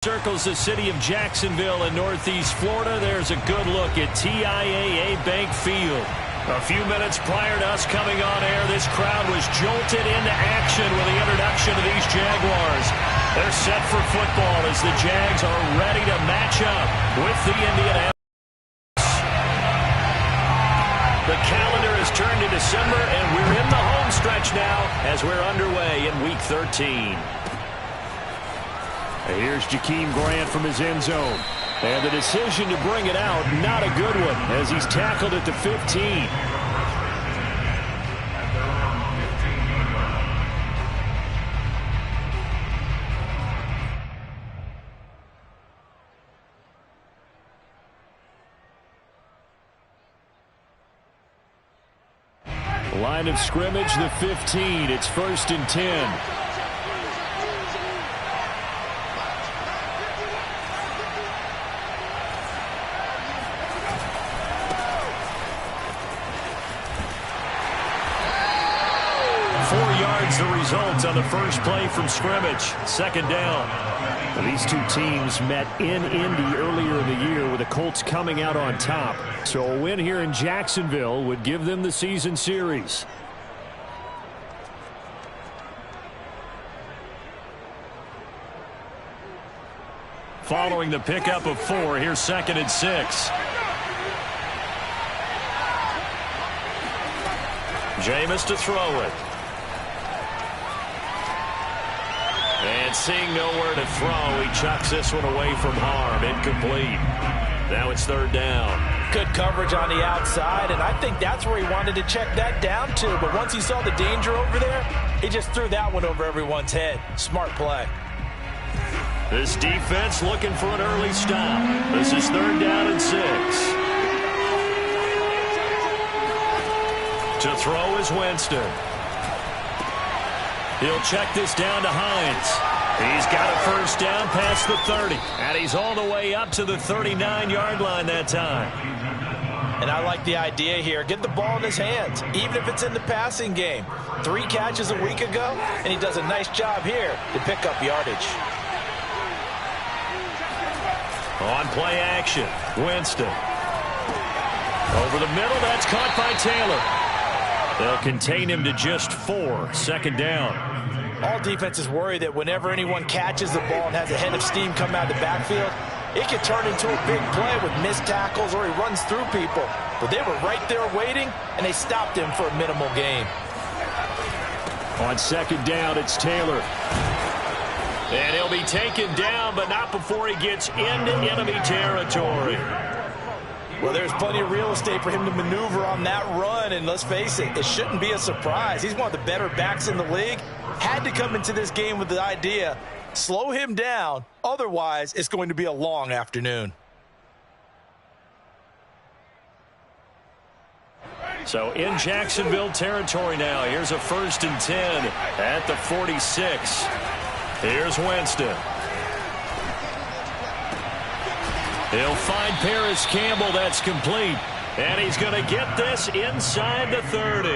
Circles the city of Jacksonville in Northeast Florida. There's a good look at TIAA Bank Field. A few minutes prior to us coming on air, this crowd was jolted into action with the introduction of these Jaguars. They're set for football as the Jags are ready to match up with the Indianapolis. The calendar has turned to December, and we're in the home stretch now as we're underway in Week 13. Here's Jakeem Grant from his end zone. And the decision to bring it out, not a good one, as he's tackled at the 15. Line of scrimmage, the 15. It's 1st and 10. 4 yards the result on the first play from scrimmage. 2nd down. These two teams met in Indy earlier in the year with the Colts coming out on top. So a win here in Jacksonville would give them the season series. Following the pickup of 4, here's 2nd and 6. Jameis to throw it. And seeing nowhere to throw, he chucks this one away from harm. Incomplete. Now it's 3rd down. Good coverage on the outside, and I think that's where he wanted to check that down to. But once he saw the danger over there, he just threw that one over everyone's head. Smart play. This defense looking for an early stop. This is 3rd down and 6. To throw is Winston. He'll check this down to Hines. He's got a 1st down past the 30. And he's all the way up to the 39-yard line that time. And I like the idea here. Get the ball in his hands, even if it's in the passing game. 3 catches a week ago, and he does a nice job here to pick up yardage. On play action, Winston. Over the middle, that's caught by Taylor. They'll contain him to just 4. 2nd down. All defenses worry that whenever anyone catches the ball and has a head of steam come out of the backfield, it could turn into a big play with missed tackles or he runs through people. But they were right there waiting, and they stopped him for a minimal gain. On 2nd down, it's Taylor. And he'll be taken down, but not before he gets into enemy territory. Well, there's plenty of real estate for him to maneuver on that run, and let's face it, it shouldn't be a surprise. He's one of the better backs in the league. Had to come into this game with the idea, slow him down, otherwise it's going to be a long afternoon. So in Jacksonville territory now, here's a 1st and 10 at the 46. Here's Winston. He'll find Paris Campbell. That's complete. And he's going to get this inside the 30.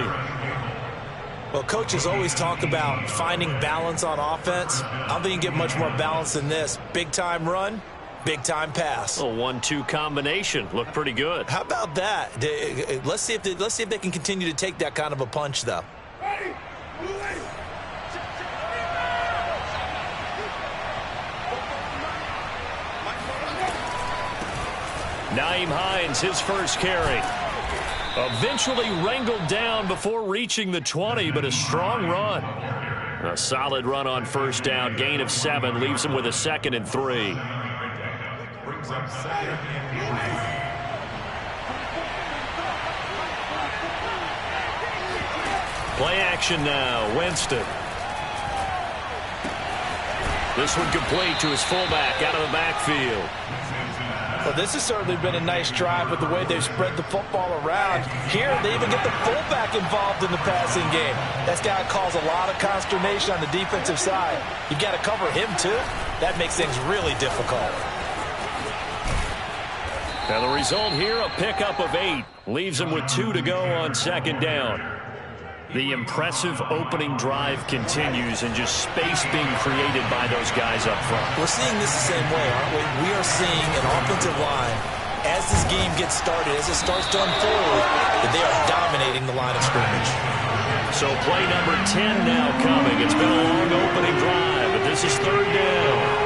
Well, coaches always talk about finding balance on offense. I don't think you can get much more balance than this. Big-time run, big-time pass. A 1-2 combination. Looked pretty good. How about that? Let's see if they can continue to take that kind of a punch, though. Nyheim Hines, his first carry. Eventually wrangled down before reaching the 20, but a strong run. A solid run on 1st down. Gain of 7 leaves him with a 2nd and 3. Play action now. Winston. This one complete to his fullback out of the backfield. Well, this has certainly been a nice drive with the way they've spread the football around. Here, they even get the fullback involved in the passing game. That's got to cause a lot of consternation on the defensive side. You've got to cover him, too. That makes things really difficult. Now, the result here, a pickup of 8. Leaves him with 2 to go on 2nd down. The impressive opening drive continues and just space being created by those guys up front. We're seeing this the same way, aren't we? We are seeing an offensive line, as this game gets started, as it starts to unfold, that they are dominating the line of scrimmage. So play number 10 now coming. It's been a long opening drive, but this is third down.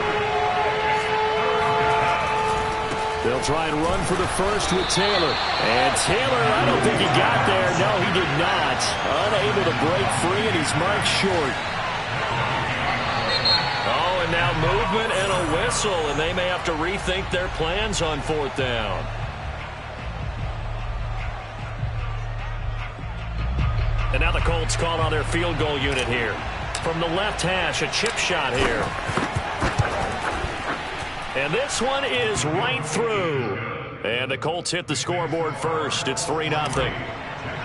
They'll try and run for the first with Taylor. And Taylor, I don't think he got there. No, he did not. Unable to break free, and he's marked short. Oh, and now movement and a whistle, and they may have to rethink their plans on fourth down. And now the Colts call on their field goal unit here. From the left hash, a chip shot here. And this one is right through. And the Colts hit the scoreboard first. It's 3-0.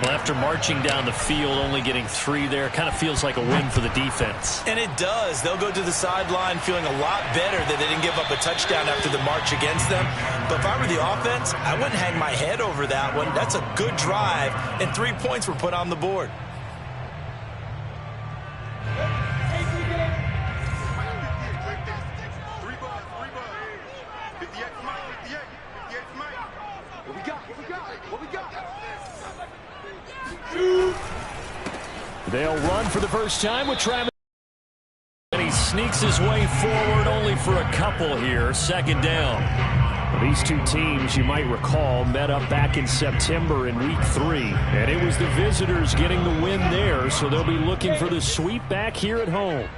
Well, after marching down the field, only getting 3 there, kind of feels like a win for the defense. And it does. They'll go to the sideline feeling a lot better that they didn't give up a touchdown after the march against them. But if I were the offense, I wouldn't hang my head over that one. That's a good drive, and 3 points were put on the board. They'll run for the first time with Travis. And he sneaks his way forward only for a couple here. Second down. These two teams, you might recall, met up back in September in Week 3. And it was the visitors getting the win there, so they'll be looking for the sweep back here at home.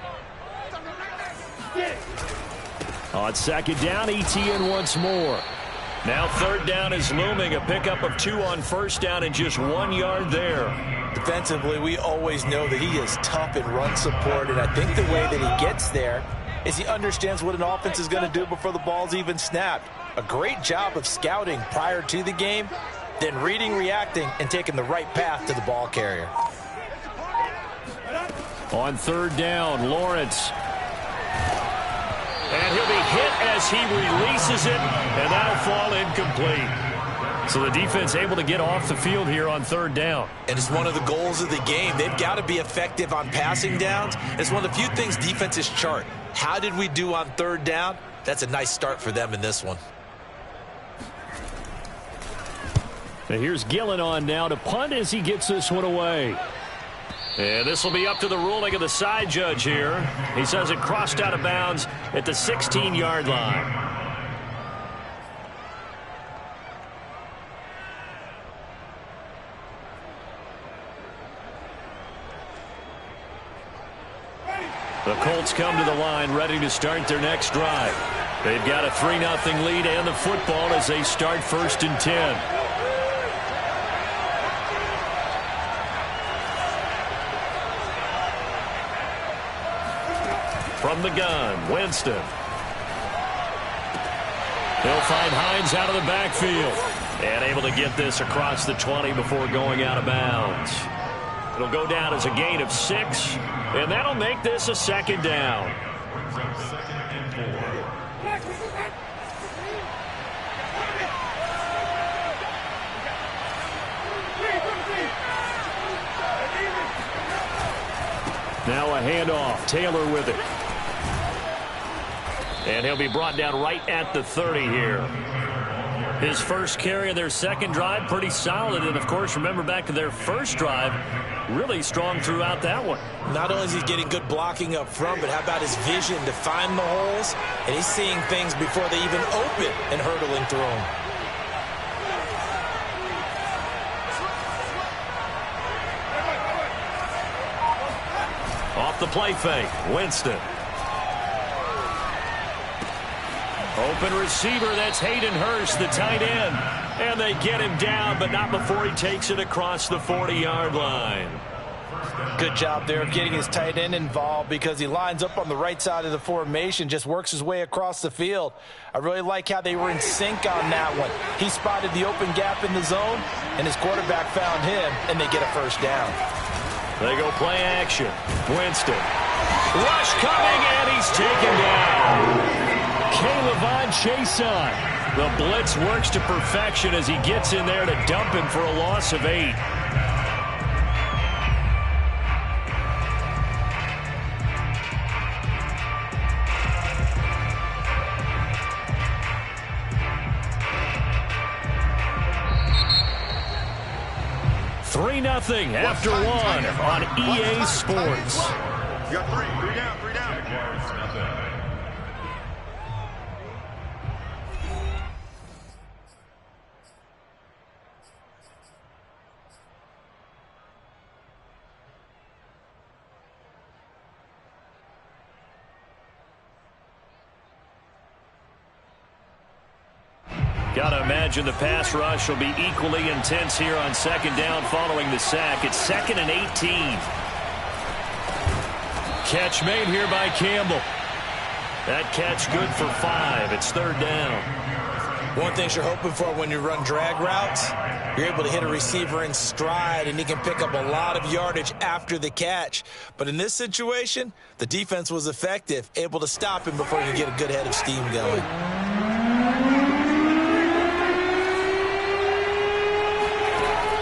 On second down, ETN once more. Now third down is looming. A pickup of 2 on first down and just 1 yard there. Defensively, we always know that he is tough in run support, and I think the way that he gets there is he understands what an offense is going to do before the ball's even snapped. A great job of scouting prior to the game, then reading, reacting, and taking the right path to the ball carrier. On third down, Lawrence. And he'll be hit as he releases it, and that'll fall incomplete. So the defense able to get off the field here on third down. And it's one of the goals of the game. They've got to be effective on passing downs. It's one of the few things defenses chart. How did we do on third down? That's a nice start for them in this one. And here's Gillen on now to punt as he gets this one away. And this will be up to the ruling of the side judge here. He says it crossed out of bounds at the 16-yard line. The Colts come to the line ready to start their next drive. They've got a 3-0 lead and the football as they start 1st and 10. From the gun, Winston. They'll find Hines out of the backfield. And able to get this across the 20 before going out of bounds. It'll go down as a gain of 6. And that'll make this a 2nd down. Now a handoff. Taylor with it. And he'll be brought down right at the 30 here. His first carry of their second drive, pretty solid. And, of course, remember back to their first drive, really strong throughout that one. Not only is he getting good blocking up front, but how about his vision to find the holes? And he's seeing things before they even open and hurdling through them. Off the play fake, Winston. Open receiver, that's Hayden Hurst, the tight end. And they get him down, but not before he takes it across the 40-yard line. Good job there of getting his tight end involved because he lines up on the right side of the formation, just works his way across the field. I really like how they were in sync on that one. He spotted the open gap in the zone, and his quarterback found him, and they get a first down. They go play action. Winston. Rush coming, and he's taken down. K'Lavon Chason. The blitz works to perfection as he gets in there to dump him for a loss of 8. 3-0 after one on EA Sports. You got three down. Got to imagine the pass rush will be equally intense here on second down following the sack. It's 2nd and 18. Catch made here by Campbell. That catch good for 5. It's 3rd down. One thing you're hoping for when you run drag routes, you're able to hit a receiver in stride, and he can pick up a lot of yardage after the catch. But in this situation, the defense was effective, able to stop him before he could get a good head of steam going.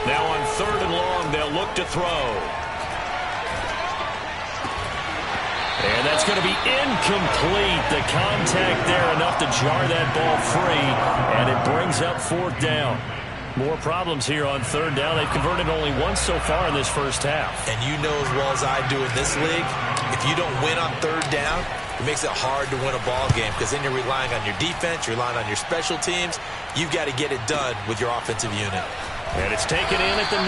Now on 3rd and long, they'll look to throw. And that's going to be incomplete. The contact there enough to jar that ball free, and it brings up 4th down. More problems here on 3rd down. They've converted only once so far in this first half. And you know as well as I do in this league, if you don't win on 3rd down, it makes it hard to win a ball game because then you're relying on your defense, you're relying on your special teams. You've got to get it done with your offensive unit. And it's taken in at the 9.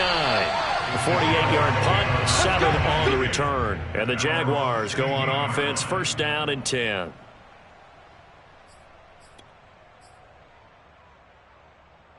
A 48-yard punt, 7 on the return. And the Jaguars go on offense, 1st down and 10.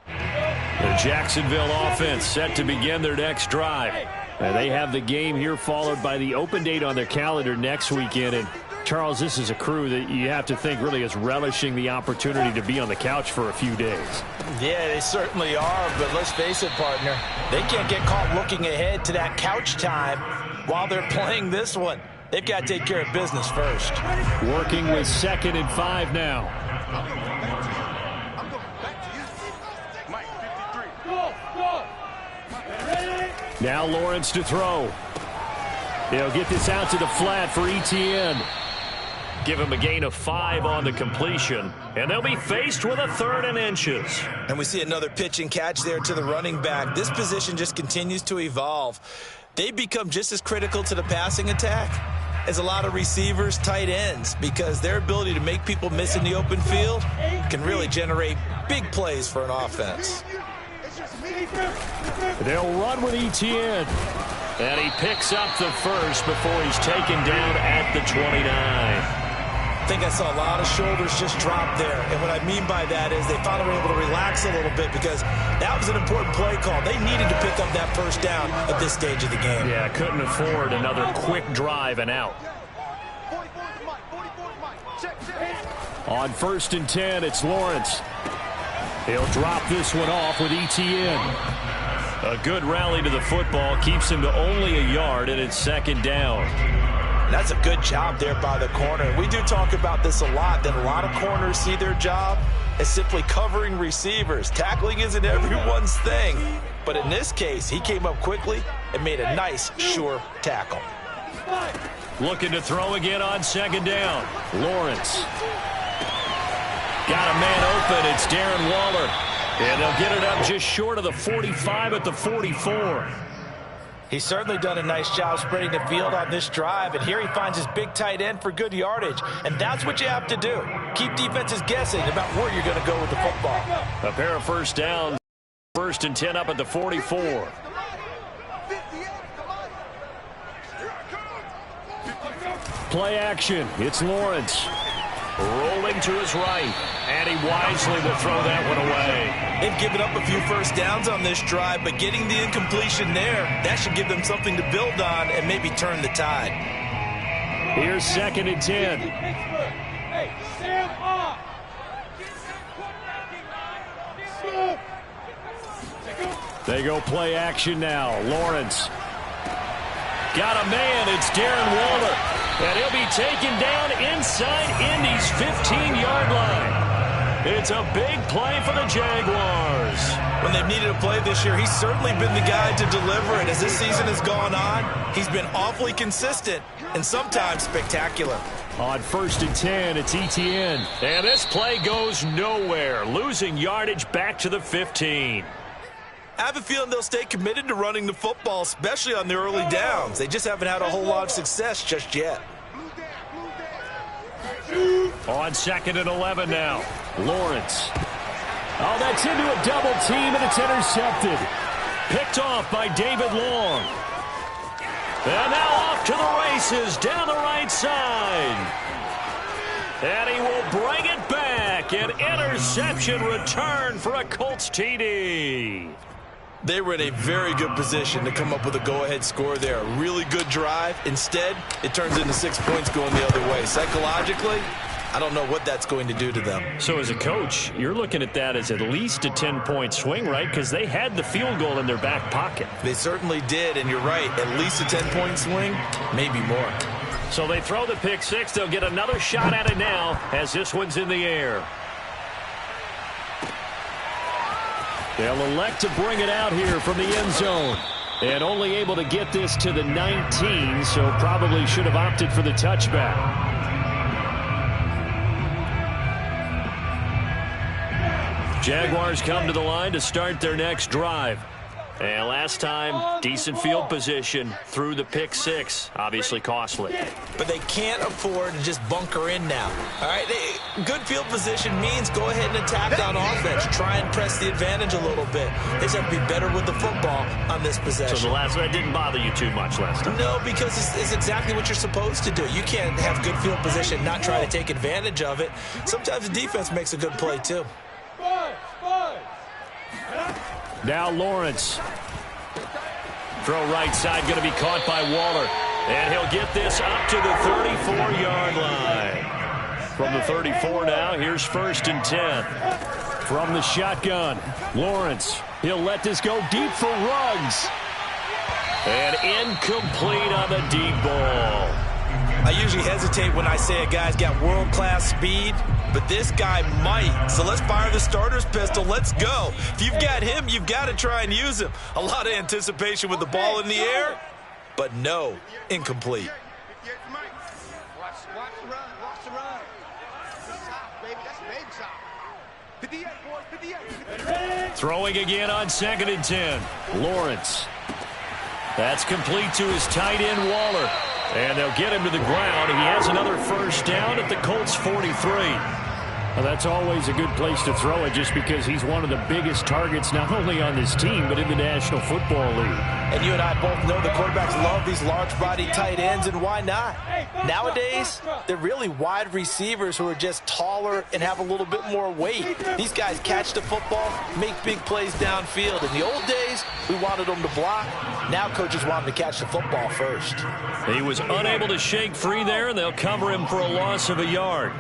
The Jacksonville offense set to begin their next drive. And they have the game here followed by the open date on their calendar next weekend. And Charles, this is a crew that you have to think really is relishing the opportunity to be on the couch for a few days. Yeah, they certainly are, but let's face it, partner. They can't get caught looking ahead to that couch time while they're playing this one. They've got to take care of business first. Working with 2nd and 5 now. Now Lawrence to throw. He'll get this out to the flat for Etienne. Give him a gain of 5 on the completion. And they'll be faced with a 3rd and inches. And we see another pitch and catch there to the running back. This position just continues to evolve. They've become just as critical to the passing attack as a lot of receivers, tight ends, because their ability to make people miss in the open field can really generate big plays for an offense. They'll run with Etienne. And he picks up the first before he's taken down at the 29. I think I saw a lot of shoulders just drop there. And what I mean by that is they finally were able to relax a little bit because that was an important play call. They needed to pick up that 1st down at this stage of the game. Yeah, couldn't afford another quick drive and out. On 1st and 10, it's Lawrence. He'll drop this one off with Etienne. A good rally to the football keeps him to only a yard, and it's 2nd down. That's a good job there by the corner. We do talk about this a lot, that a lot of corners see their job as simply covering receivers. Tackling isn't everyone's thing. But in this case, he came up quickly and made a nice, sure tackle. Looking to throw again on 2nd down. Lawrence. Got a man open. It's Darren Waller. And they'll get it up just short of the 45 at the 44. He's certainly done a nice job spreading the field on this drive, and here he finds his big tight end for good yardage, and that's what you have to do. Keep defenses guessing about where you're going to go with the football. A pair of 1st downs, 1st and 10 up at the 44. Play action. It's Lawrence. Rolling to his right, and he wisely will throw that one away. They've given up a few 1st downs on this drive, but getting the incompletion there, that should give them something to build on and maybe turn the tide. Here's 2nd and 10. They go play action now. Lawrence. Got a man. It's Darren Waller. And he'll be taken down inside Indy's 15-yard line. It's a big play for the Jaguars. When they've needed a play this year, he's certainly been the guy to deliver it. As this season has gone on, he's been awfully consistent and sometimes spectacular. On 1st and 10, it's Etienne. And this play goes nowhere, losing yardage back to the 15. I have a feeling they'll stay committed to running the football, especially on the early downs. They just haven't had a whole lot of success just yet. On 2nd and 11 now. Lawrence. Oh, that's into a double team, and it's intercepted. Picked off by David Long. And now off to the races down the right side. And he will bring it back. An interception return for a Coltz TD. They were in a very good position to come up with a go-ahead score there. A really good drive. Instead, it turns into 6 points going the other way. Psychologically, I don't know what that's going to do to them. So as a coach, you're looking at that as at least a 10-point swing, right? Because they had the field goal in their back pocket. They certainly did, and you're right. At least a 10-point swing, maybe more. So they throw the pick six. They'll get another shot at it now as this one's in the air. They'll elect to bring it out here from the end zone. And only able to get this to the 19, so probably should have opted for the touchback. Jaguars come to the line to start their next drive. And last time, decent field position through the pick six. Obviously costly. But they can't afford to just bunker in now. All right, good field position means go ahead and attack on offense. Try and press the advantage a little bit. They just have to be better with the football on this possession. So the last one didn't bother you too much last time? No, because it's exactly what you're supposed to do. You can't have good field position, not try to take advantage of it. Sometimes the defense makes a good play too. Now Lawrence. Throw right side, going to be caught by Waller. And he'll get this up to the 34-yard line. From the 34 now, here's 1st and 10. From the shotgun, Lawrence. He'll let this go deep for Ruggs. And incomplete on the deep ball. I usually hesitate when I say a guy's got world-class speed, but this guy might. So let's fire the starter's pistol. Let's go. If you've got him, you've got to try and use him. A lot of anticipation with the ball in the air, but no, incomplete. Watch the run. Watch the run. Stop, baby. That's baby stop. 58, boys. 58. Throwing again on 2nd and 10. Lawrence. That's complete to his tight end, Waller. And they'll get him to the ground. He has another first down at the Colts 43. Well, that's always a good place to throw it just because he's one of the biggest targets not only on this team but in the National Football League. And you and I both know the quarterbacks love these large-body tight ends, and why not? Nowadays, they're really wide receivers who are just taller and have a little bit more weight. These guys catch the football, make big plays downfield. In the old days, we wanted them to block. Now coaches want them to catch the football first. He was unable to shake free there, and they'll cover him for a loss of a yard.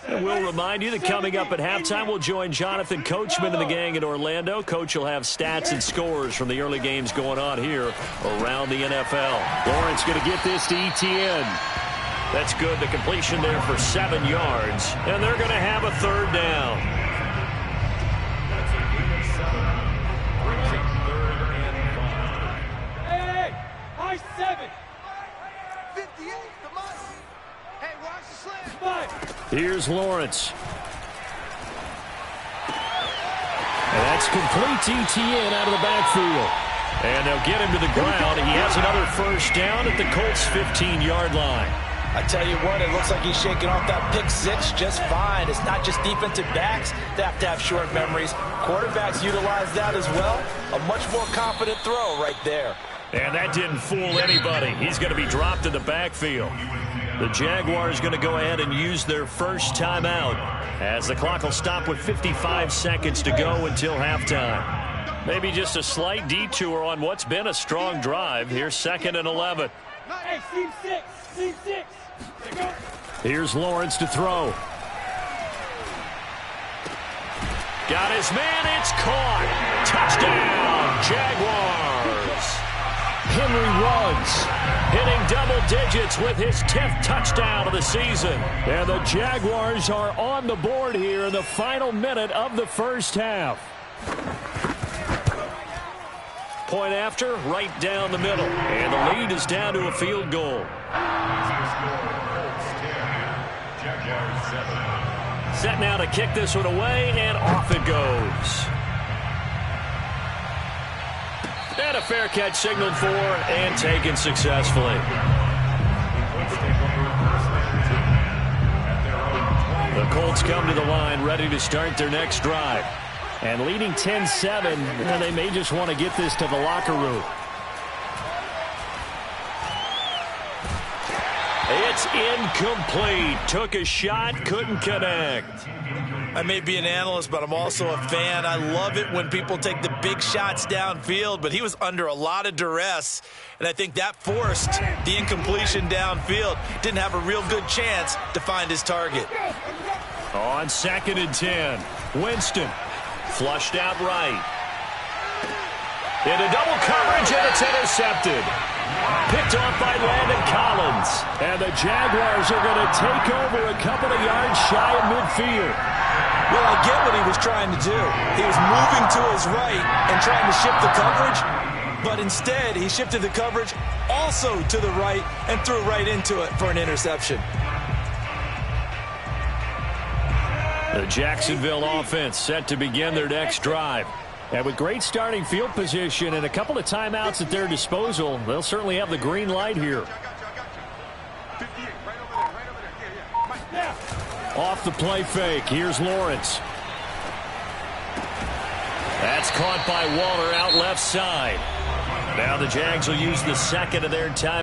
And we'll remind you that coming up at halftime, we'll join Jonathan Coachman and the gang in Orlando. Coach will have stats and scores from the early games going on here around the NFL. Lawrence going to get this to Etienne. That's good. The completion there for 7 yards. And they're going to have a 3rd down. Hey, high 7. 58, come on. Hey, watch the slant. Here's Lawrence. And that's complete to Etienne out of the backfield. And they'll get him to the ground. He has another first down at the Colts 15-yard line. I tell you what, it looks like he's shaking off that pick six just fine. It's not just defensive backs that have to have short memories. Quarterbacks utilize that as well. A much more confident throw right there. And that didn't fool anybody. He's going to be dropped in the backfield. The Jaguars going to go ahead and use their first timeout as the clock will stop with 55 seconds to go until halftime. Maybe just a slight detour on what's been a strong drive. Here's 2nd and 11. Hey, team 6. Team 6. Here's Lawrence to throw. Got his man. It's caught. Touchdown, Jaguars. Henry Ruggs hitting double digits with his 10th touchdown of the season. And the Jaguars are on the board here in the final minute of the first half. point after, right down the middle. And the lead is down to a field goal. Set now to kick this one away, and off it goes. And a fair catch signaled for and taken successfully. The Colts come to the line ready to start their next drive. And leading 10-7, they may just want to get this to the locker room. It's incomplete. Took a shot, couldn't connect. I may be an analyst, but I'm also a fan. I love it when people take the big shots downfield, but he was under a lot of duress, and I think that forced the incompletion downfield. Didn't have a real good chance to find his target. On 2nd and 10, Winston flushed out right. Into double coverage, and it's intercepted. Picked off by Landon Collins. And the Jaguars are going to take over a couple of yards shy of midfield. Well, I get what he was trying to do. He was moving to his right and trying to shift the coverage, but instead he shifted the coverage also to the right and threw right into it for an interception. The Jacksonville offense set to begin their next drive. And with great starting field position and a couple of timeouts at their disposal, they'll certainly have the green light here. Off the play fake, here's Lawrence. That's caught by Waller out left side. Now the Jags will use the second of their time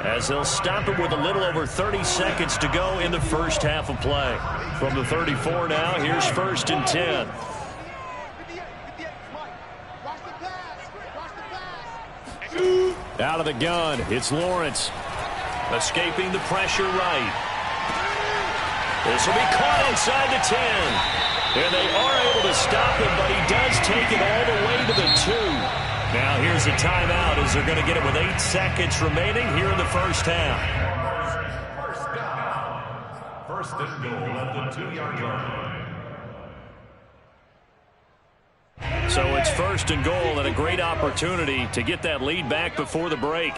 as they'll stop it with a little over 30 seconds to go in the first half of play. From the 34 now, here's 1st and 10. Out of the gun, it's Lawrence. Escaping the pressure right. This will be caught inside the 10. And they are able to stop him, but he does take it all the way to the 2. Now here's a timeout as they're going to get it with 8 seconds remaining here in the first half. First and goal at the 2-yard line. So it's 1st and goal and a great opportunity to get that lead back before the break.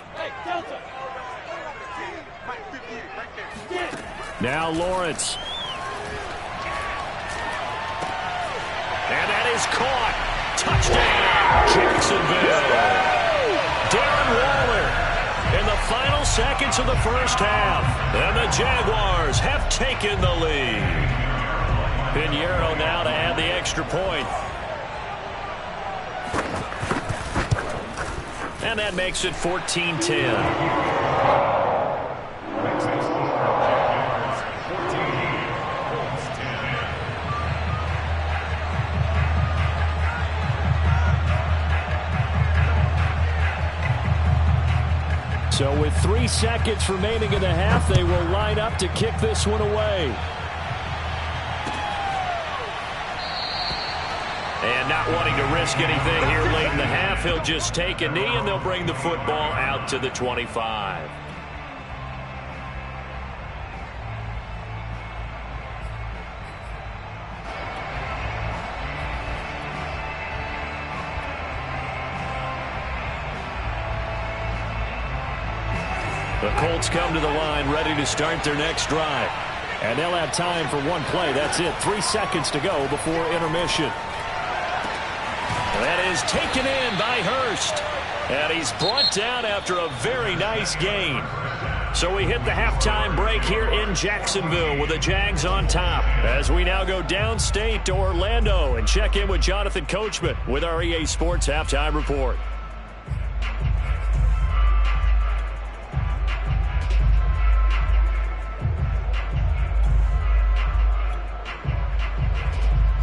Now Lawrence. And that is caught. Touchdown, Jacksonville. Darren Waller in the final seconds of the first half. And the Jaguars have taken the lead. Pinheiro now to add the extra point. And that makes it 14-10. So with 3 seconds remaining in the half, they will line up to kick this one away. And not wanting to risk anything here late in the half, he'll just take a knee and they'll bring the football out to the 25. The Colts come to the line ready to start their next drive. And they'll have time for one play. That's it. 3 seconds to go before intermission. That is taken in by Hurst. And he's brought down after a very nice gain. So we hit the halftime break here in Jacksonville with the Jags on top. As we now go downstate to Orlando and check in with Jonathan Coachman with our EA Sports Halftime Report.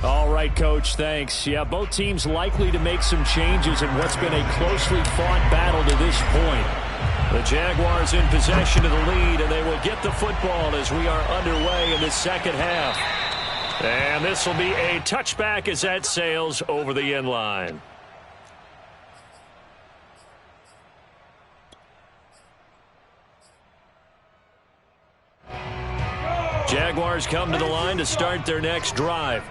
All right, Coach, thanks. Yeah, both teams likely to make some changes in what's been a closely fought battle to this point. The Jaguars in possession of the lead, and they will get the football as we are underway in the second half. And this will be a touchback as that sails over the end line. Jaguars come to the line to start their next drive.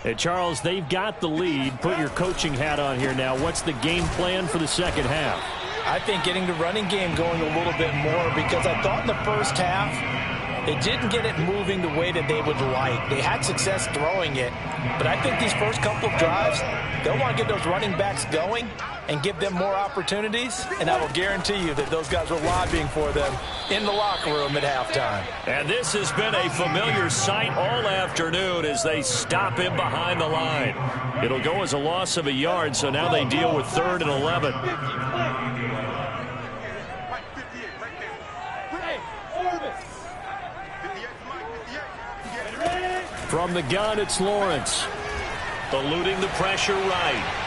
Hey, Charles, they've got the lead. Put your coaching hat on here now. What's the game plan for the second half? I think getting the running game going a little bit more, because I thought in the first half they didn't get it moving the way that they would like. They had success throwing it, but I think these first couple of drives, they'll want to get those running backs going and give them more opportunities, and I will guarantee you that those guys were lobbying for them in the locker room at halftime. And this has been a familiar sight all afternoon as they stop him behind the line. It'll go as a loss of a yard, so now they deal with 3rd and 11. From the gun, it's Lawrence. Eluding the pressure right.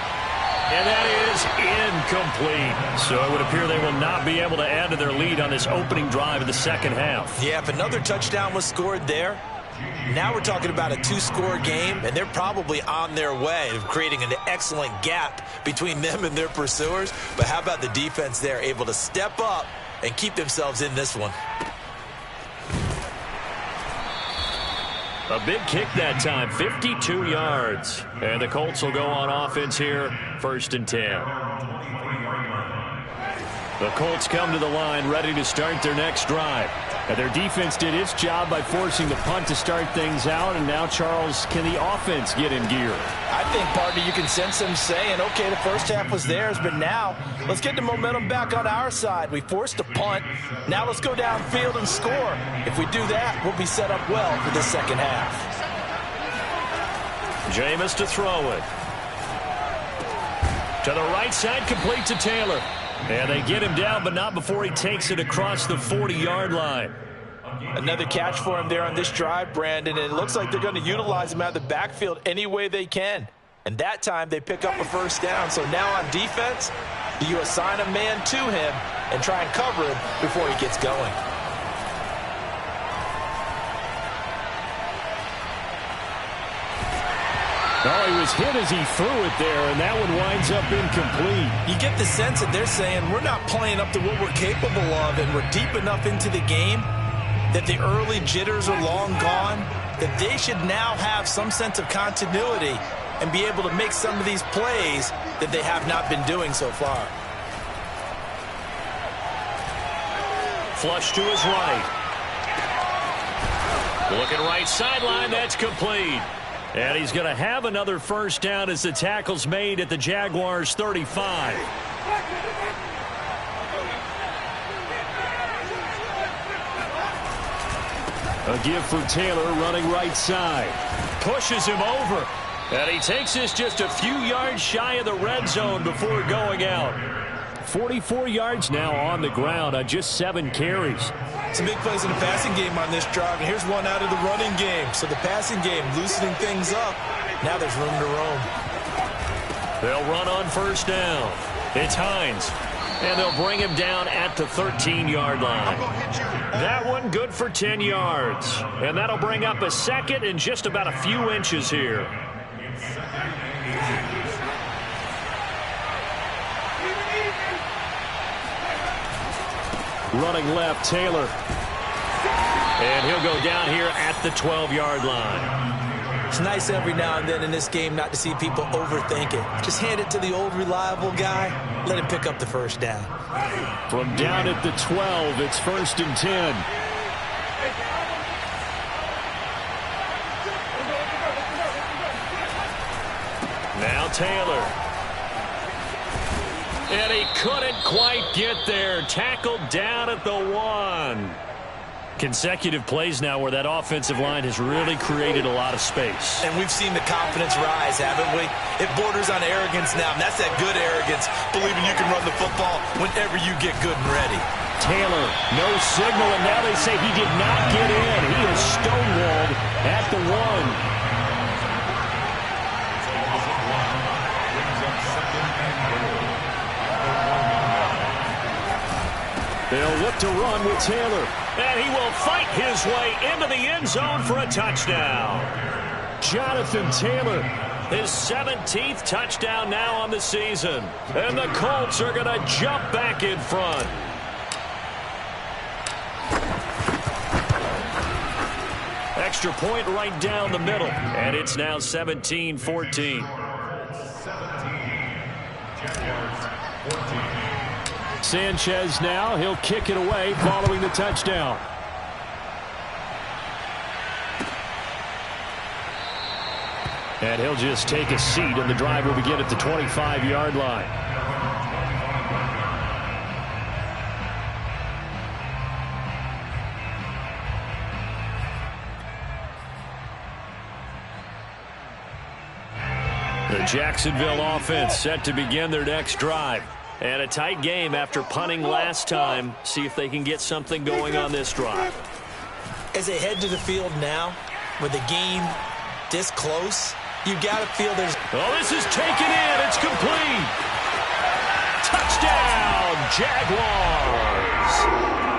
And that is incomplete. So it would appear they will not be able to add to their lead on this opening drive of the second half. Yeah, if another touchdown was scored there, now we're talking about a 2-score game, and they're probably on their way of creating an excellent gap between them and their pursuers. But how about the defense there, able to step up and keep themselves in this one? A big kick that time, 52 yards. And the Colts will go on offense here, 1st and 10. The Colts come to the line ready to start their next drive. And their defense did its job by forcing the punt to start things out. And now, Charles, can the offense get in gear? I think, partner, you can sense them saying, okay, the first half was theirs, but now let's get the momentum back on our side. We forced a punt. Now let's go downfield and score. If we do that, we'll be set up well for the second half. Jameis to throw it. To the right side, complete to Taylor. And they get him down, but not before he takes it across the 40-yard line. Another catch for him there on this drive, Brandon, and it looks like they're going to utilize him out of the backfield any way they can. And that time they pick up a first down. So now on defense, you assign a man to him and try and cover him before he gets going. Oh, he was hit as he threw it there, and that one winds up incomplete. You get the sense that they're saying we're not playing up to what we're capable of, and we're deep enough into the game that the early jitters are long gone, that they should now have some sense of continuity and be able to make some of these plays that they have not been doing so far. Flush to his right. Looking right sideline, that's complete. And he's going to have another first down as the tackle's made at the Jaguars' 35. A give for Taylor running right side. Pushes him over. And he takes this just a few yards shy of the red zone before going out. 44 yards now on the ground on just 7 carries. Some big plays in the passing game on this drive, and here's one out of the running game. So the passing game loosening things up. Now there's room to roam. They'll run on first down. It's Hines. And they'll bring him down at the 13-yard line. That one good for 10 yards. And that'll bring up a second and just about a few inches here. Running left, Taylor. And he'll go down here at the 12-yard line. It's nice every now and then in this game not to see people overthink it. Just hand it to the old reliable guy. Let him pick up the first down. From down at the 12, it's 1st and 10. Now Taylor. And he couldn't quite get there. Tackled down at the 1. Consecutive plays now where that offensive line has really created a lot of space. And we've seen the confidence rise, haven't we? It borders on arrogance now, and that's that good arrogance, believing you can run the football whenever you get good and ready. Taylor, no signal, and now they say he did not get in. He is stonewalled at the 1. They'll look to run with Taylor. And he will fight his way into the end zone for a touchdown. Jonathan Taylor, his 17th touchdown now on the season. And the Colts are going to jump back in front. extra point right down the middle. And it's now 17-14. Sanchez now, he'll kick it away following the touchdown. And he'll just take a seat, and the drive will begin at the 25-yard line. The Jacksonville offense set to begin their next drive. And a tight game after punting last time. See if they can get something going on this drive. As they head to the field now, with the game this close, you got to feel there's... Oh, this is taken in. It's complete. Touchdown, Jaguars.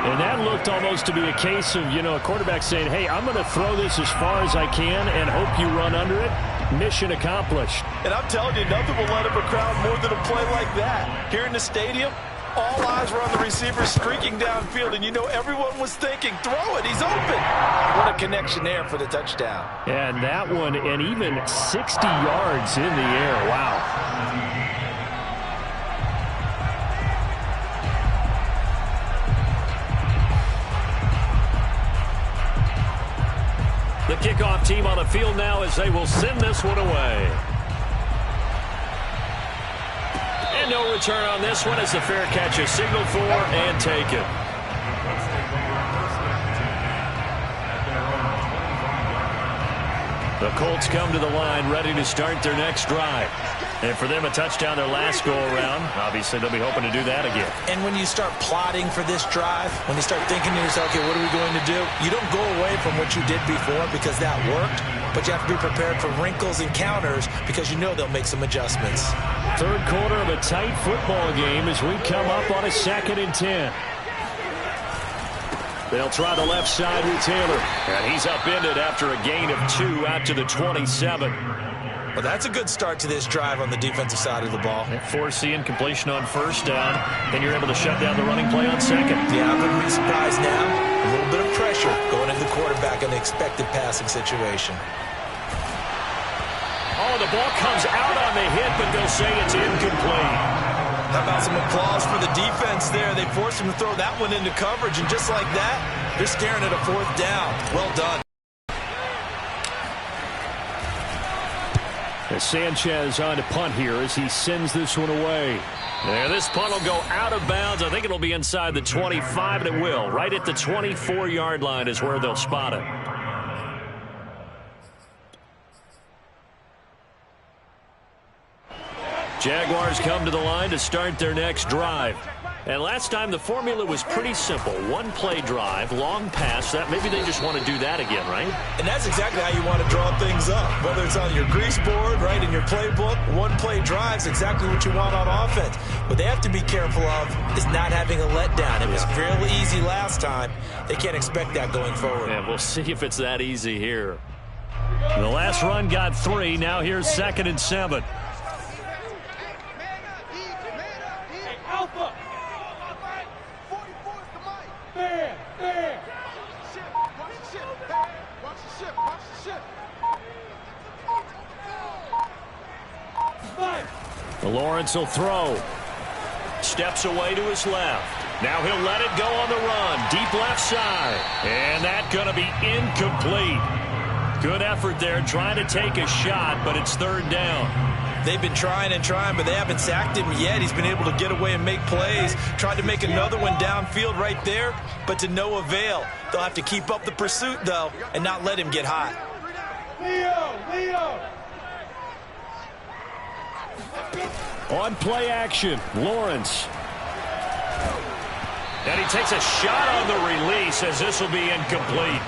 And that looked almost to be a case of, a quarterback saying, hey, I'm going to throw this as far as I can and hope you run under it. Mission accomplished. And I'm telling you, nothing will light up a crowd more than a play like that. Here in the stadium, all eyes were on the receiver streaking downfield, and everyone was thinking, throw it, he's open. What a connection there for the touchdown. And that one, and even 60 yards in the air. Wow. The kickoff team on the field now as they will send this one away. And no return on this one as the fair catch is signaled for and taken. The Colts come to the line ready to start their next drive. And for them, a touchdown their last go-around. Obviously, they'll be hoping to do that again. And when you start plotting for this drive, when you start thinking to yourself, okay, what are we going to do? You don't go away from what you did before because that worked, but you have to be prepared for wrinkles and counters because they'll make some adjustments. Third quarter of a tight football game as we come up on a 2nd and 10. They'll try the left side with Taylor. And he's upended after a gain of 2 out to the 27. Well, that's a good start to this drive on the defensive side of the ball. Force the incompletion on first down. Then you're able to shut down the running play on second. Yeah, I wouldn't be surprised now. A little bit of pressure going into the quarterback in the expected passing situation. Oh, the ball comes out on the hit, but they'll say it's incomplete. How about some applause for the defense there? They forced him to throw that one into coverage, and just like that, they're staring at a 4th down. Well done. As Sanchez on to punt here as he sends this one away. And this punt will go out of bounds. I think it'll be inside the 25, and it will. Right at the 24-yard line is where they'll spot it. Jaguars come to the line to start their next drive. And last time the formula was pretty simple. One play drive, long pass. That maybe they just want to do that again, right? And that's exactly how you want to draw things up. Whether it's on your grease board, right, in your playbook, one play drive's exactly what you want on offense. What they have to be careful of is not having a letdown. It was fairly easy last time. They can't expect that going forward. Yeah, we'll see if it's that easy here. The last run got 3. Now here's 2nd and 7. Lawrence will throw. Steps away to his left. Now he'll let it go on the run. Deep left side. And that's going to be incomplete. Good effort there trying to take a shot, but it's 3rd down. They've been trying and trying, but they haven't sacked him yet. He's been able to get away and make plays. Tried to make another one downfield right there, but to no avail. They'll have to keep up the pursuit, though, and not let him get hot. Leo! On play action, Lawrence. And he takes a shot on the release as this will be incomplete.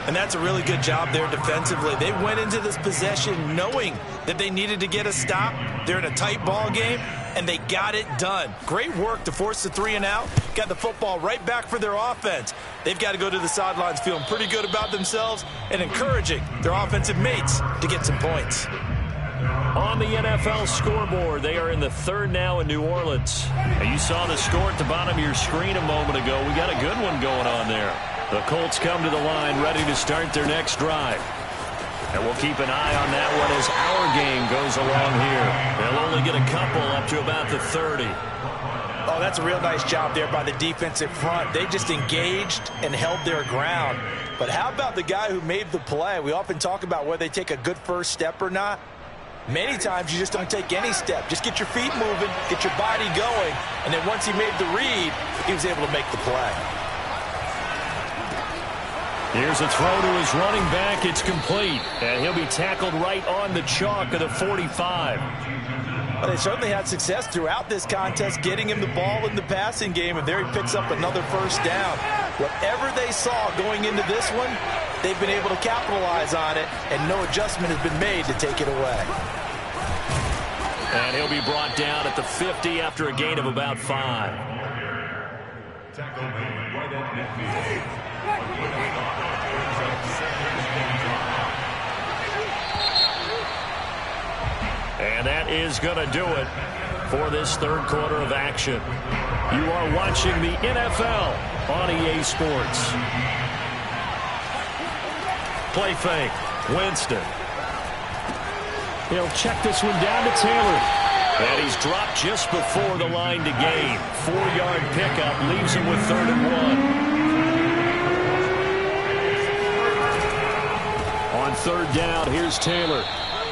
And that's a really good job there defensively. They went into this possession knowing that they needed to get a stop. They're in a tight ball game, and they got it done. Great work to force the 3 and out. Got the football right back for their offense. They've got to go to the sidelines feeling pretty good about themselves and encouraging their offensive mates to get some points. on the NFL scoreboard. They are in the third now in New Orleans. And you saw the score at the bottom of your screen a moment ago. We got a good one going on there. The Colts come to the line ready to start their next drive. And we'll keep an eye on that one as our game goes along here. They'll only get a couple up to about the 30. Oh, that's a real nice job there by the defensive front. They just engaged and held their ground. But how about the guy who made the play? We often talk about whether they take a good first step or not. Many times you just don't take any step. Just get your feet moving, get your body going, and then once he made the read, he was able to make the play. Here's a throw to his running back. It's complete. And he'll be tackled right on the chalk of the 45. Well, they certainly had success throughout this contest getting him the ball in the passing game, and there he picks up another first down. Whatever they saw going into this one, they've been able to capitalize on it, and no adjustment has been made to take it away. And he'll be brought down at the 50 after a gain of about 5. Tackle made right at midfield. And that is going to do it for this third quarter of action. You are watching the NFL on EA Sports. Play fake. Winston. He'll check this one down to Taylor. And he's dropped just before the line to gain. 4-yard pickup leaves him with 3rd and 1. On 3rd down, here's Taylor.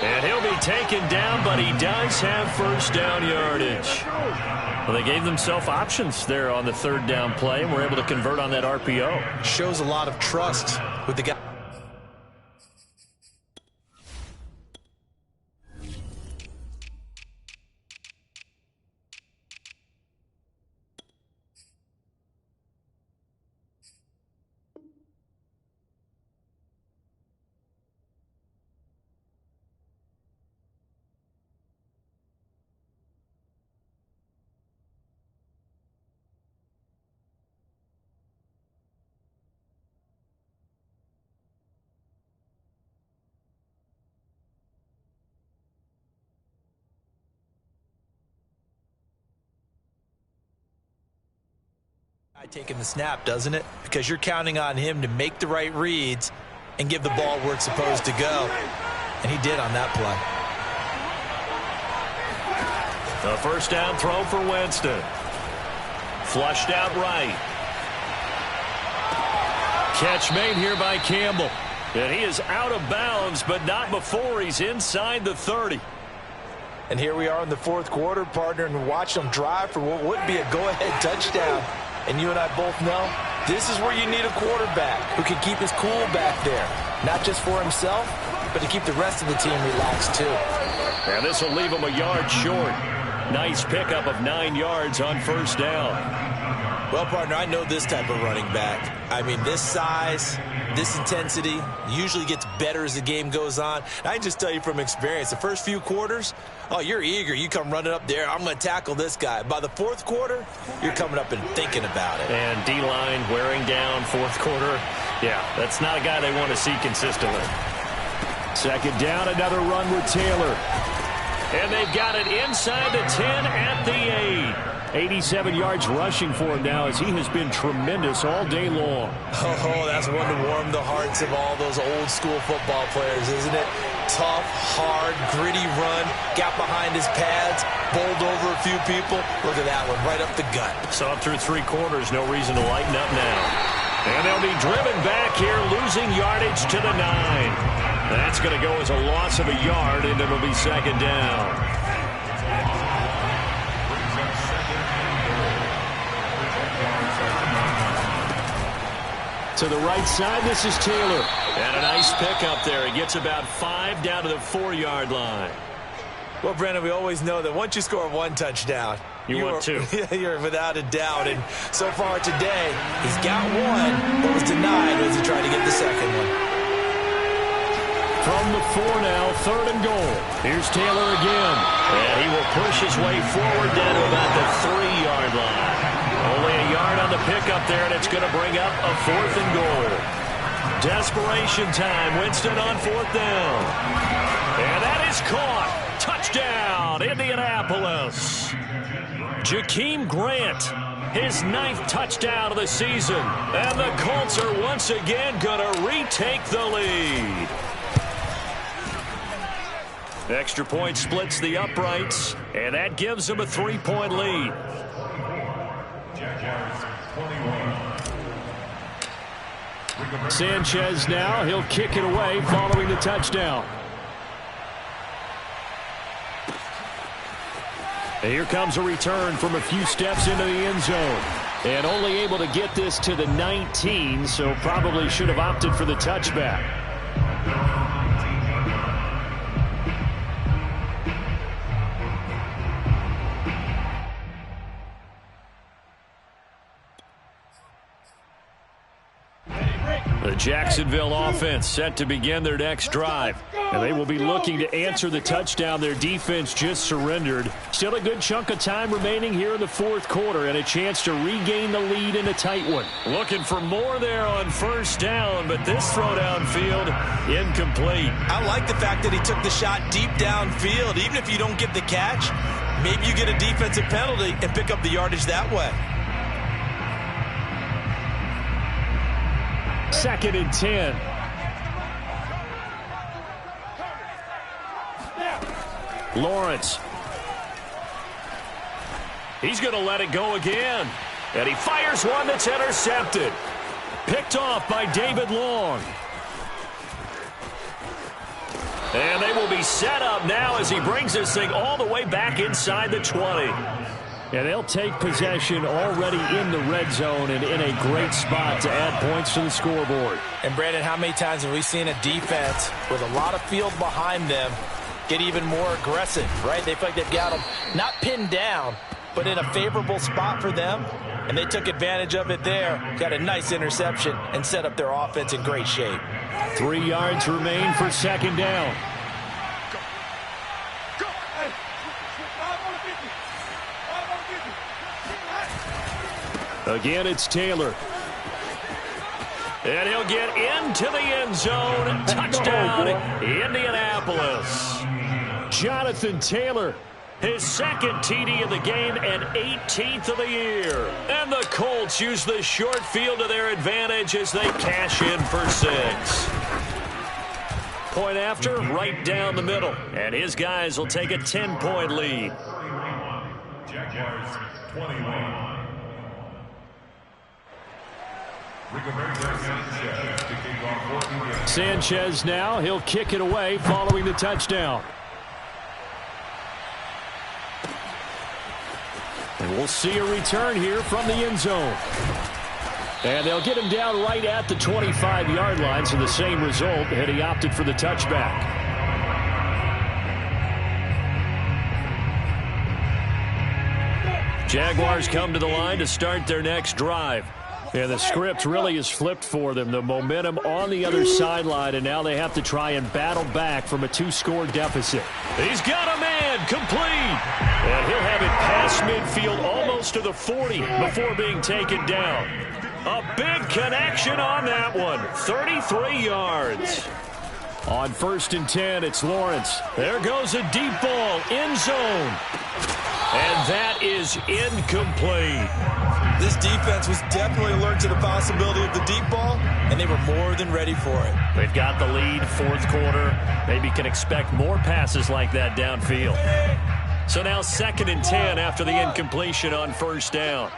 And he'll be taken down, but he does have first down yardage. Well, they gave themselves options there on the 3rd down play, and were able to convert on that RPO. Shows a lot of trust with the guy. Taking the snap, doesn't it? Because you're counting on him to make the right reads and give the ball where it's supposed to go. And he did on that play. The first down throw for Winston. Flushed out right. Catch made here by Campbell. And he is out of bounds, but not before he's inside the 30. And here we are in the 4th quarter, partner, and watch them drive for what would be a go-ahead touchdown. And you and I both know this is where you need a quarterback who can keep his cool back there. Not just for himself, but to keep the rest of the team relaxed too. And this will leave him a yard short. Nice pickup of 9 yards on first down. Well, partner, I know this type of running back. I mean, this size, this intensity usually gets better as the game goes on. And I can just tell you from experience, the first few quarters, oh, you're eager. You come running up there, I'm going to tackle this guy. By the 4th quarter, you're coming up and thinking about it. And D-line wearing down 4th quarter. Yeah, that's not a guy they want to see consistently. 2nd down, another run with Taylor. And they've got it inside the 10 at the 8. 87 yards rushing for him now as he has been tremendous all day long. Oh, that's one to warm the hearts of all those old school football players, isn't it? Tough, hard, gritty run, got behind his pads, bowled over a few people. Look at that one, right up the gut. So up through 3 quarters, no reason to lighten up now. And they'll be driven back here, losing yardage to the 9. That's going to go as a loss of a yard, and it'll be 2nd down. To the right side, this is Taylor. And a nice pickup there. He gets about 5 down to the 4-yard line. Well, Brandon, we always know that once you score 1 touchdown, you want 2. You're without a doubt. And so far today, he's got 1, but was denied as he tried to get the 2nd one. From the 4 now, 3rd and goal. Here's Taylor again. And he will push his way forward down to about the 3-yard line. Only a yard on the pickup there, and it's going to bring up a 4th and goal. Desperation time. Winston on 4th down. And that is caught. Touchdown, Indianapolis. Jakeem Grant, his 9th touchdown of the season. And the Colts are once again going to retake the lead. Extra point splits the uprights, and that gives them a 3-point lead. Sanchez now, he'll kick it away following the touchdown. And here comes a return from a few steps into the end zone. And only able to get this to the 19, so probably should have opted for the touchback. The Jacksonville offense set to begin their next drive. And they will be looking to answer the touchdown their defense just surrendered. Still a good chunk of time remaining here in the 4th quarter and a chance to regain the lead in a tight one. Looking for more there on 1st down, but this throw downfield incomplete. I like the fact that he took the shot deep downfield. Even if you don't get the catch, maybe you get a defensive penalty and pick up the yardage that way. 2nd and 10. Lawrence. He's going to let it go again. And he fires one that's intercepted. Picked off by David Long. And they will be set up now as he brings this thing all the way back inside the 20. And they'll take possession already in the red zone and in a great spot to add points to the scoreboard. And, Brandon, how many times have we seen a defense with a lot of field behind them get even more aggressive, right? They feel like they've got them not pinned down, but in a favorable spot for them. And they took advantage of it there, got a nice interception, and set up their offense in great shape. 3 yards remain for 2nd down. Again, it's Taylor. And he'll get into the end zone. Touchdown, Indianapolis. Jonathan Taylor, his 2nd TD of the game and 18th of the year. And the Colts use the short field to their advantage as they cash in for 6. Point after, right down the middle. And his guys will take a 10-point lead. Jaguars 21. Sanchez now, he'll kick it away following the touchdown. And we'll see a return here from the end zone. And they'll get him down right at the 25-yard line, so the same result had he opted for the touchback. Jaguars come to the line to start their next drive. And the script really is flipped for them. The momentum on the other sideline, and now they have to try and battle back from a 2-score deficit. He's got a man, complete. And he'll have it past midfield almost to the 40 before being taken down. A big connection on that one, 33 yards. On 1st and 10, it's Lawrence. There goes a deep ball, end zone. And that is incomplete. This defense was definitely alert to the possibility of the deep ball, and they were more than ready for it. They've got the lead, 4th quarter. Maybe can expect more passes like that downfield. So now 2nd and 10 after the incompletion on 1st down.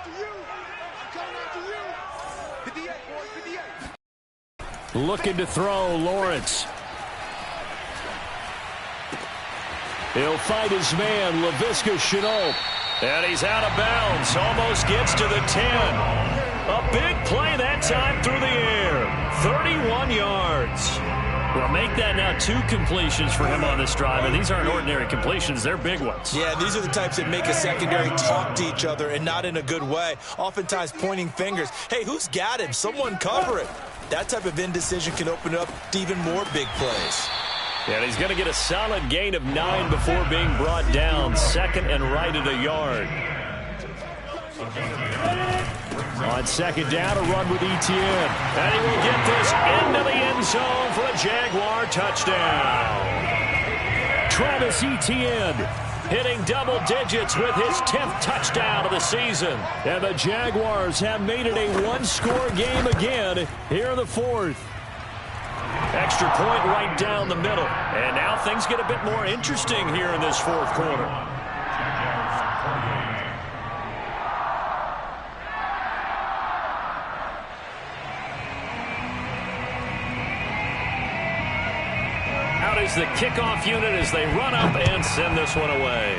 Looking to throw, Lawrence. He'll fight his man, Laviska Shenault. And he's out of bounds. Almost gets to the 10. A big play that time through the air. 31 yards. Well, make that now 2 completions for him on this drive. And these aren't ordinary completions. They're big ones. Yeah, these are the types that make a secondary talk to each other and not in a good way. Oftentimes pointing fingers. Hey, who's got him? Someone cover it. That type of indecision can open up to even more big plays. And he's going to get a solid gain of 9 before being brought down. 2nd and right at a yard. On 2nd down, a run with Etienne. And he will get this into the end zone for a Jaguar touchdown. Travis Etienne hitting double digits with his 10th touchdown of the season. And the Jaguars have made it a one-score game again here in the fourth. Extra point right down the middle. And now things get a bit more interesting here in this fourth quarter. Out is the kickoff unit as they run up and send this one away.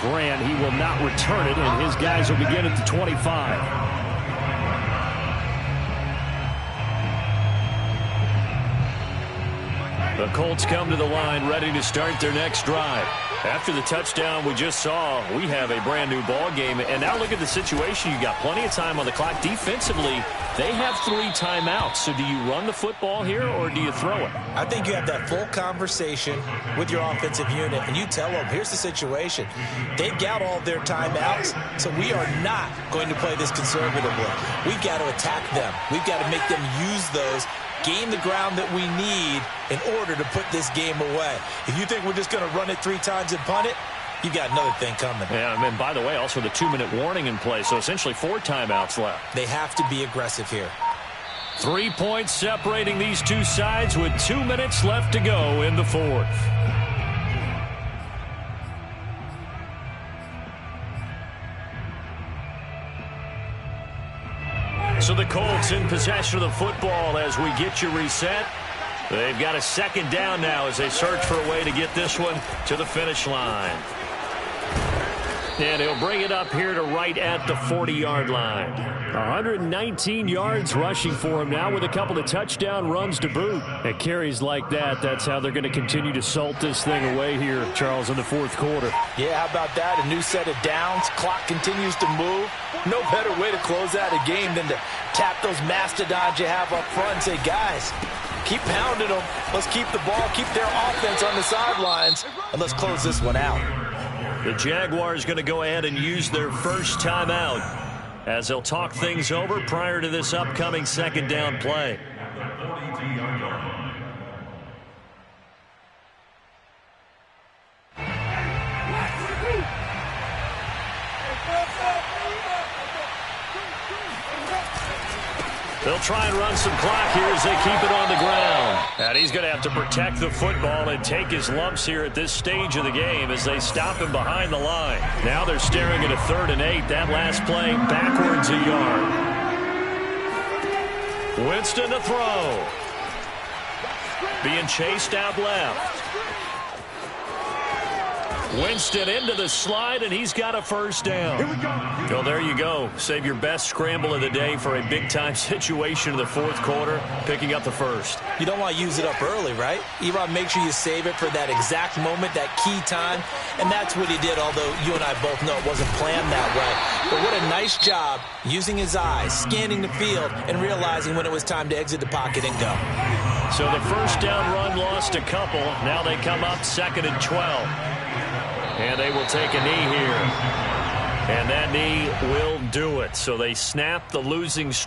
Grant, he will not return it, and his guys will begin at the 25. The Colts come to the line ready to start their next drive. After the touchdown we just saw, we have a brand new ball game. And now look at the situation. You got plenty of time on the clock. Defensively, they have 3 timeouts. So do you run the football here or do you throw it? I think you have that full conversation with your offensive unit, and you tell them, here's the situation. They've got all their timeouts, so we are not going to play this conservatively. We've got to attack them. We've got to make them use those, gain the ground that we need in order to put this game away. If you think we're just going to run it 3 times and punt it, you've got another thing coming. Yeah, and by the way, also the 2-minute warning in play, so essentially 4 timeouts left. They have to be aggressive here. 3 points separating these two sides with 2 minutes left to go in the fourth. So the Colts in possession of the football as we get you reset. They've got a second down now as they search for a way to get this one to the finish line. And he'll bring it up here to right at the 40-yard line. 119 yards rushing for him now with a couple of touchdown runs to boot. At carries like that, that's how they're going to continue to salt this thing away here, Charles, in the fourth quarter. Yeah, how about that? A new set of downs. Clock continues to move. No better way to close out a game than to tap those mastodons you have up front and say, guys, keep pounding them. Let's keep the ball, keep their offense on the sidelines, and let's close this one out. The Jaguars going to go ahead and use their first timeout as they'll talk things over prior to this upcoming second down play. They'll try and run some clock here as they keep it on the ground. And he's going to have to protect the football and take his lumps here at this stage of the game as they stop him behind the line. Now they're staring at a 3rd and 8. That last play backwards a yard. Winston to throw. Being chased out left. Winston into the slide, and he's got a first down. Here we go. Well, there you go. Save your best scramble of the day for a big-time situation in the fourth quarter, picking up the first. You don't want to use it up early, right? You want to make sure you save it for that exact moment, that key time, and that's what he did, although you and I both know it wasn't planned that way. But what a nice job using his eyes, scanning the field, and realizing when it was time to exit the pocket and go. So the first down run lost a couple. Now they come up 2nd and 12. And they will take a knee here. And that knee will do it. So they snap the losing streak.